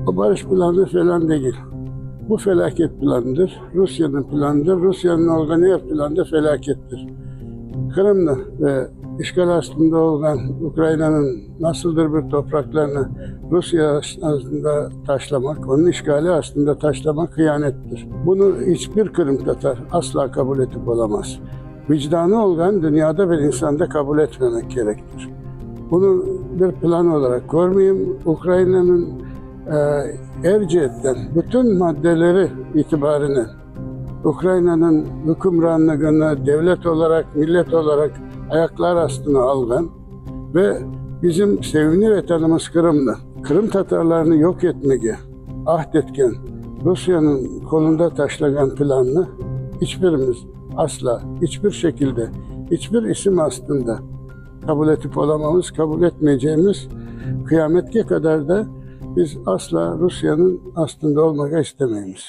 O barış planı falan değil. Bu felaket planıdır. Rusya'nın planıdır. Rusya'nın organizer planı da felakettir. Kırım'da ve işgal altında olan Ukrayna'nın nasıldır bir topraklarını Rusya aslında taşlamak, onun işgali aslında taşlamak hıyanettir. Bunu hiçbir Kırım Tatar asla kabul edip olamaz. Vicdanı olan dünyada bir insanda kabul etmemek gerektir. Bunu bir plan olarak görmeyeyim. Ukrayna'nın Erciyes'ten bütün maddeleri itibarını Ukrayna'nın hükümranlığını devlet olarak, millet olarak ayaklar altına alan ve bizim sevimli vatanımız Kırım'da Kırım Tatarlarını yok etmeye ahdetken Rusya'nın kolunda taşlayan planını hiçbirimiz asla, hiçbir şekilde, hiçbir isim aslında kabul edip olamamız, kabul etmeyeceğimiz kıyametke kadar da biz asla Rusya'nın aslında olmak istemeyiz.